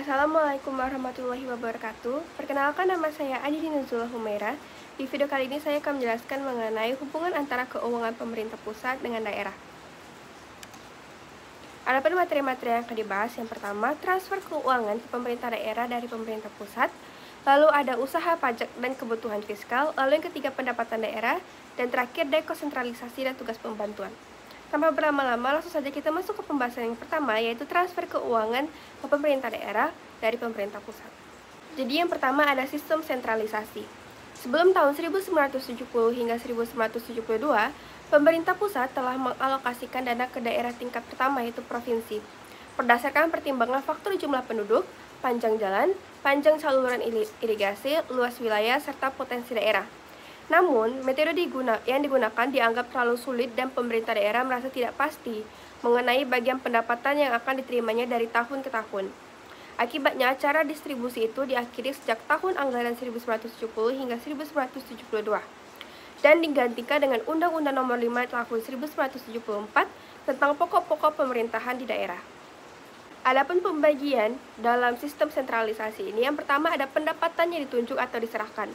Assalamualaikum warahmatullahi wabarakatuh. Perkenalkan, nama saya Adi Nuzula Humaira. Di video kali ini saya akan menjelaskan mengenai hubungan antara keuangan pemerintah pusat dengan daerah. Adapun materi-materi yang akan dibahas, yang pertama, transfer keuangan ke pemerintah daerah dari pemerintah pusat, lalu ada usaha pajak dan kebutuhan fiskal, lalu yang ketiga pendapatan daerah, dan terakhir dekonsentralisasi dan tugas pembantuan. Tanpa berlama-lama, langsung saja kita masuk ke pembahasan yang pertama, yaitu transfer keuangan ke pemerintah daerah dari pemerintah pusat. Jadi yang pertama ada sistem sentralisasi. Sebelum tahun 1970 hingga 1972, pemerintah pusat telah mengalokasikan dana ke daerah tingkat pertama, yaitu provinsi, berdasarkan pertimbangan faktor jumlah penduduk, panjang jalan, panjang saluran irigasi, luas wilayah, serta potensi daerah. Namun, metode yang digunakan dianggap terlalu sulit dan pemerintah daerah merasa tidak pasti mengenai bagian pendapatan yang akan diterimanya dari tahun ke tahun. Akibatnya, cara distribusi itu diakhiri sejak tahun anggaran 1970 hingga 1972 dan digantikan dengan Undang-Undang Nomor 5 Tahun 1974 tentang pokok-pokok pemerintahan di daerah. Adapun pembagian dalam sistem sentralisasi ini, yang pertama ada pendapatan yang ditunjuk atau diserahkan.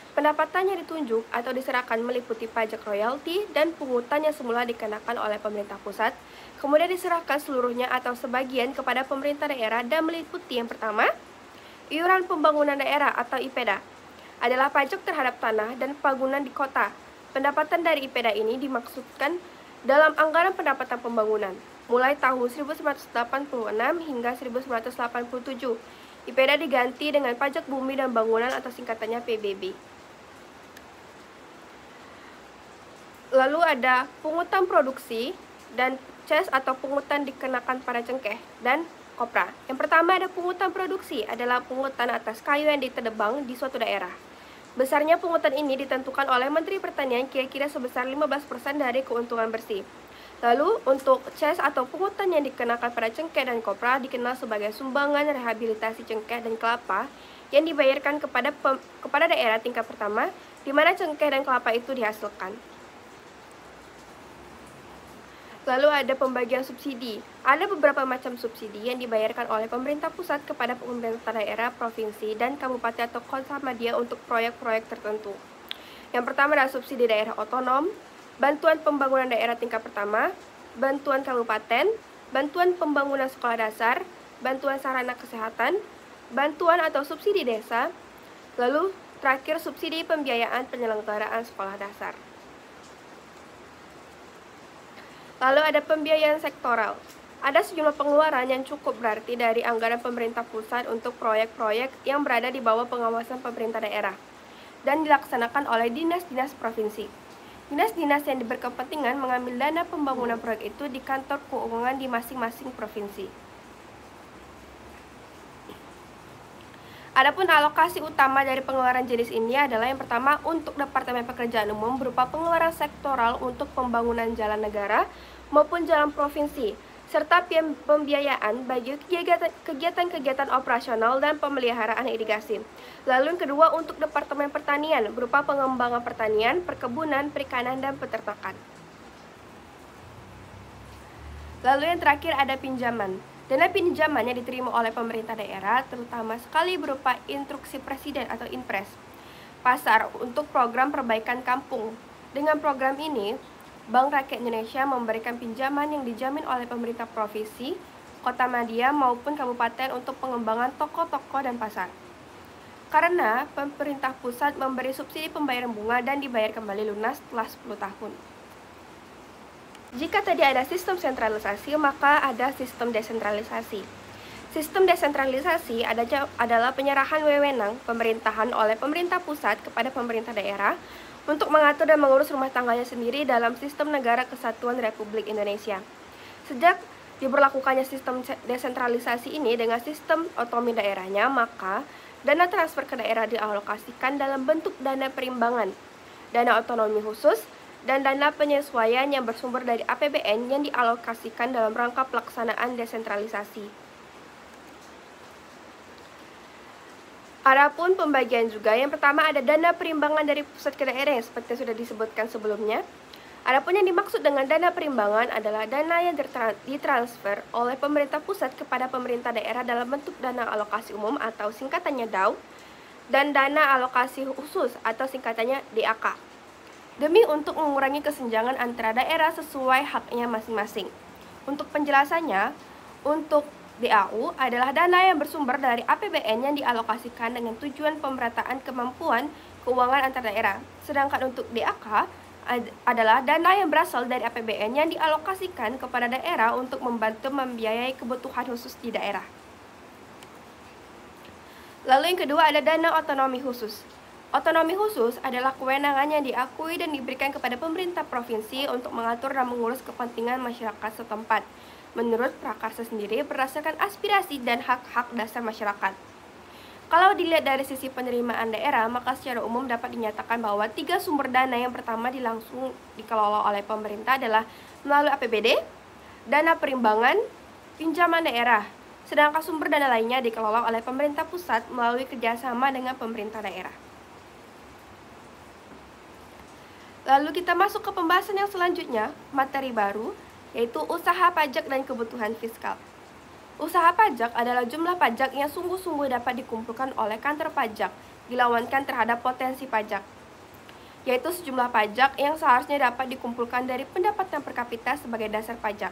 Pendapatan yang ditunjuk atau diserahkan meliputi pajak royalti dan pungutan yang semula dikenakan oleh pemerintah pusat, kemudian diserahkan seluruhnya atau sebagian kepada pemerintah daerah dan meliputi yang pertama, iuran pembangunan daerah atau IPEDA, adalah pajak terhadap tanah dan bangunan di kota. Pendapatan dari IPEDA ini dimaksudkan dalam anggaran pendapatan pembangunan, mulai tahun 1986 hingga 1987. IPEDA diganti dengan pajak bumi dan bangunan atau singkatannya PBB. Lalu ada pungutan produksi dan CES atau pungutan dikenakan pada cengkeh dan kopra. Yang pertama ada pungutan produksi, adalah pungutan atas kayu yang ditebang di suatu daerah. Besarnya pungutan ini ditentukan oleh Menteri Pertanian kira-kira sebesar 15% dari keuntungan bersih. Lalu untuk CES atau pungutan yang dikenakan pada cengkeh dan kopra dikenal sebagai sumbangan rehabilitasi cengkeh dan kelapa yang dibayarkan kepada daerah tingkat pertama di mana cengkeh dan kelapa itu dihasilkan. Lalu ada pembagian subsidi. Ada beberapa macam subsidi yang dibayarkan oleh pemerintah pusat kepada pemerintah daerah, provinsi, dan kabupaten atau kota madya untuk proyek-proyek tertentu. Yang pertama adalah subsidi daerah otonom, bantuan pembangunan daerah tingkat pertama, bantuan kabupaten, bantuan pembangunan sekolah dasar, bantuan sarana kesehatan, bantuan atau subsidi desa, lalu terakhir subsidi pembiayaan penyelenggaraan sekolah dasar. Lalu ada pembiayaan sektoral. Ada sejumlah pengeluaran yang cukup berarti dari anggaran pemerintah pusat untuk proyek-proyek yang berada di bawah pengawasan pemerintah daerah dan dilaksanakan oleh dinas-dinas provinsi. Dinas-dinas yang berkepentingan mengambil dana pembangunan proyek itu di kantor keuangan di masing-masing provinsi. Adapun alokasi utama dari pengeluaran jenis ini adalah yang pertama untuk Departemen Pekerjaan Umum berupa pengeluaran sektoral untuk pembangunan jalan negara maupun jalan provinsi, serta pembiayaan bagi kegiatan-kegiatan operasional dan pemeliharaan irigasi. Lalu yang kedua untuk Departemen Pertanian berupa pengembangan pertanian, perkebunan, perikanan, dan peternakan. Lalu yang terakhir ada pinjaman. Dana pinjaman yang diterima oleh pemerintah daerah terutama sekali berupa instruksi presiden atau Inpres, pasar untuk program perbaikan kampung. Dengan program ini, Bank Rakyat Indonesia memberikan pinjaman yang dijamin oleh pemerintah provinsi, kota madya maupun kabupaten untuk pengembangan toko-toko dan pasar. Karena pemerintah pusat memberi subsidi pembayaran bunga dan dibayar kembali lunas setelah 10 tahun. Jika tadi ada sistem sentralisasi, maka ada sistem desentralisasi. Sistem desentralisasi adalah penyerahan wewenang pemerintahan oleh pemerintah pusat kepada pemerintah daerah untuk mengatur dan mengurus rumah tangganya sendiri dalam sistem negara kesatuan Republik Indonesia. Sejak diberlakukannya sistem desentralisasi ini dengan sistem otonomi daerahnya, maka dana transfer ke daerah dialokasikan dalam bentuk dana perimbangan, dana otonomi khusus, dan dana penyesuaian yang bersumber dari APBN yang dialokasikan dalam rangka pelaksanaan desentralisasi. Adapun pembagian juga, yang pertama ada dana perimbangan dari pusat ke daerah yang seperti sudah disebutkan sebelumnya. Adapun yang dimaksud dengan dana perimbangan adalah dana yang ditransfer oleh pemerintah pusat kepada pemerintah daerah dalam bentuk dana alokasi umum atau singkatannya DAU dan dana alokasi khusus atau singkatannya DAK, demi untuk mengurangi kesenjangan antara daerah sesuai haknya masing-masing. Untuk penjelasannya, untuk DAU adalah dana yang bersumber dari APBN yang dialokasikan dengan tujuan pemerataan kemampuan keuangan antar daerah. Sedangkan untuk DAK adalah dana yang berasal dari APBN yang dialokasikan kepada daerah untuk membantu membiayai kebutuhan khusus di daerah. Lalu yang kedua ada dana otonomi khusus. Otonomi khusus adalah kewenangan yang diakui dan diberikan kepada pemerintah provinsi untuk mengatur dan mengurus kepentingan masyarakat setempat menurut prakarsa sendiri berdasarkan aspirasi dan hak-hak dasar masyarakat. Kalau dilihat dari sisi penerimaan daerah, maka secara umum dapat dinyatakan bahwa 3 sumber dana yang pertama langsung dikelola oleh pemerintah adalah melalui APBD, dana perimbangan, pinjaman daerah. Sedangkan sumber dana lainnya dikelola oleh pemerintah pusat melalui kerjasama dengan pemerintah daerah. Lalu kita masuk ke pembahasan yang selanjutnya, materi baru, yaitu usaha pajak dan kebutuhan fiskal. Usaha pajak adalah jumlah pajak yang sungguh-sungguh dapat dikumpulkan oleh kantor pajak, dilawankan terhadap potensi pajak, yaitu sejumlah pajak yang seharusnya dapat dikumpulkan dari pendapatan per kapita sebagai dasar pajak.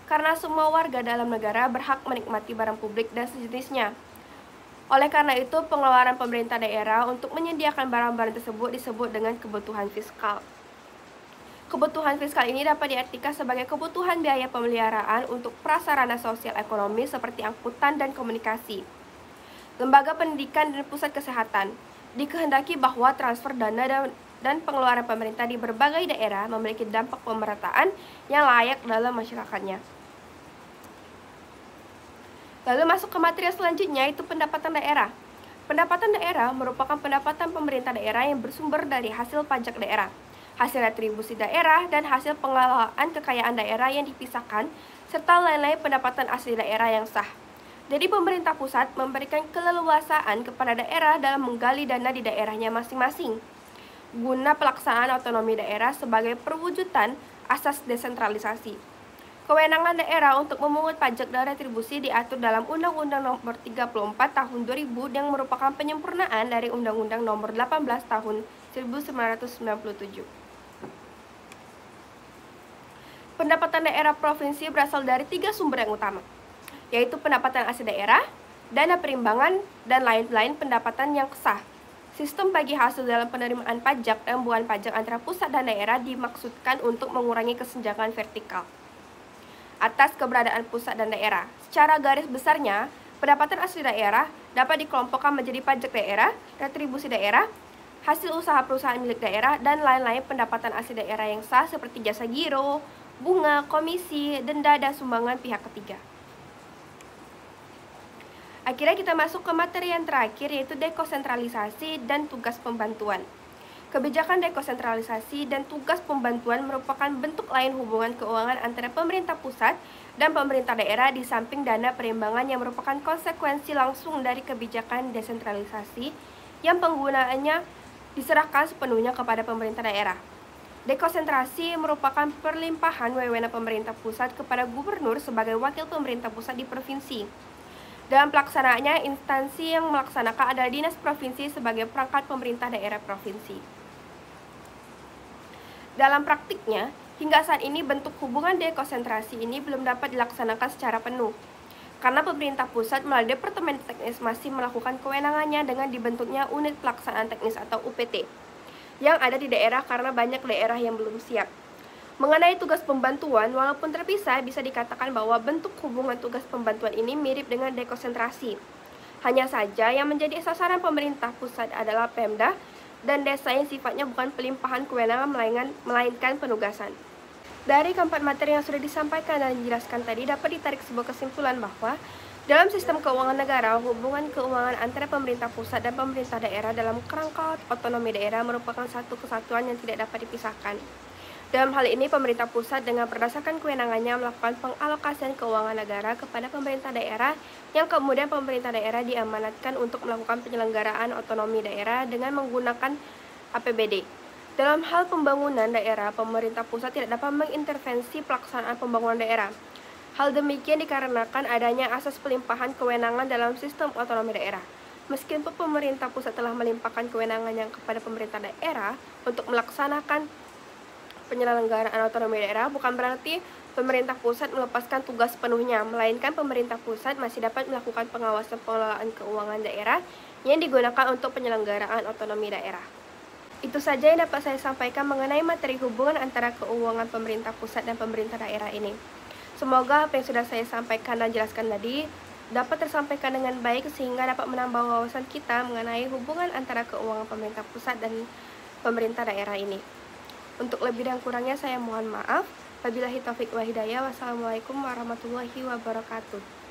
Karena semua warga dalam negara berhak menikmati barang publik dan sejenisnya. Oleh karena itu, pengeluaran pemerintah daerah untuk menyediakan barang-barang tersebut disebut dengan kebutuhan fiskal. Kebutuhan fiskal ini dapat diartikan sebagai kebutuhan biaya pemeliharaan untuk prasarana sosial ekonomi seperti angkutan dan komunikasi, lembaga pendidikan dan pusat kesehatan. Dikehendaki bahwa transfer dana dan pengeluaran pemerintah di berbagai daerah memiliki dampak pemerataan yang layak dalam masyarakatnya. Lalu masuk ke materi selanjutnya, yaitu pendapatan daerah. Pendapatan daerah merupakan pendapatan pemerintah daerah yang bersumber dari hasil pajak daerah, hasil retribusi daerah, dan hasil pengelolaan kekayaan daerah yang dipisahkan, serta lain-lain pendapatan asli daerah yang sah. Jadi pemerintah pusat memberikan keleluasaan kepada daerah dalam menggali dana di daerahnya masing-masing, guna pelaksanaan otonomi daerah sebagai perwujudan asas desentralisasi. Kewenangan daerah untuk memungut pajak dan retribusi diatur dalam Undang-Undang Nomor 34 Tahun 2000 yang merupakan penyempurnaan dari Undang-Undang Nomor 18 Tahun 1997. Pendapatan daerah provinsi berasal dari 3 sumber yang utama, yaitu pendapatan asli daerah, dana perimbangan, dan lain-lain pendapatan yang sah. Sistem bagi hasil dalam penerimaan pajak dan bukan pajak antara pusat dan daerah dimaksudkan untuk mengurangi kesenjangan vertikal atas keberadaan pusat dan daerah. Secara garis besarnya, pendapatan asli daerah dapat dikelompokkan menjadi pajak daerah, retribusi daerah, hasil usaha perusahaan milik daerah, dan lain-lain pendapatan asli daerah yang sah seperti jasa giro, bunga, komisi, denda, dan sumbangan pihak ketiga. Akhirnya kita masuk ke materi yang terakhir, yaitu dekonsentralisasi dan tugas pembantuan. Kebijakan dekonsentralisasi dan tugas pembantuan merupakan bentuk lain hubungan keuangan antara pemerintah pusat dan pemerintah daerah di samping dana perimbangan yang merupakan konsekuensi langsung dari kebijakan desentralisasi yang penggunaannya diserahkan sepenuhnya kepada pemerintah daerah. Dekonsentrasi merupakan perlimpahan wewenang pemerintah pusat kepada gubernur sebagai wakil pemerintah pusat di provinsi. Dalam pelaksanaannya, instansi yang melaksanakan adalah dinas provinsi sebagai perangkat pemerintah daerah provinsi. Dalam praktiknya, hingga saat ini bentuk hubungan dekonsentrasi ini belum dapat dilaksanakan secara penuh, karena pemerintah pusat melalui Departemen Teknis masih melakukan kewenangannya dengan dibentuknya unit pelaksanaan teknis atau UPT yang ada di daerah karena banyak daerah yang belum siap. Mengenai tugas pembantuan, walaupun terpisah, bisa dikatakan bahwa bentuk hubungan tugas pembantuan ini mirip dengan dekonsentrasi. Hanya saja yang menjadi sasaran pemerintah pusat adalah Pemda dan desa yang sifatnya bukan pelimpahan kewenangan melainkan penugasan. Dari keempat materi yang sudah disampaikan dan dijelaskan tadi dapat ditarik sebuah kesimpulan bahwa dalam sistem keuangan negara, hubungan keuangan antara pemerintah pusat dan pemerintah daerah dalam kerangka otonomi daerah merupakan satu kesatuan yang tidak dapat dipisahkan. Dalam hal ini, pemerintah pusat dengan berdasarkan kewenangannya melakukan pengalokasian keuangan negara kepada pemerintah daerah, yang kemudian pemerintah daerah diamanatkan untuk melakukan penyelenggaraan otonomi daerah dengan menggunakan APBD. Dalam hal pembangunan daerah, pemerintah pusat tidak dapat mengintervensi pelaksanaan pembangunan daerah. Hal demikian dikarenakan adanya asas pelimpahan kewenangan dalam sistem otonomi daerah. Meskipun pemerintah pusat telah melimpahkan kewenangannya kepada pemerintah daerah untuk melaksanakan penyelenggaraan otonomi daerah, bukan berarti pemerintah pusat melepaskan tugas penuhnya, melainkan pemerintah pusat masih dapat melakukan pengawasan pengelolaan keuangan daerah yang digunakan untuk penyelenggaraan otonomi daerah. Itu saja yang dapat saya sampaikan mengenai materi hubungan antara keuangan pemerintah pusat dan pemerintah daerah ini. Semoga apa yang sudah saya sampaikan dan jelaskan tadi dapat tersampaikan dengan baik sehingga dapat menambah wawasan kita mengenai hubungan antara keuangan pemerintah pusat dan pemerintah daerah ini. Untuk lebih dan kurangnya saya mohon maaf. Wabillahi taufiq wa hidayah. Wassalamualaikum warahmatullahi wabarakatuh.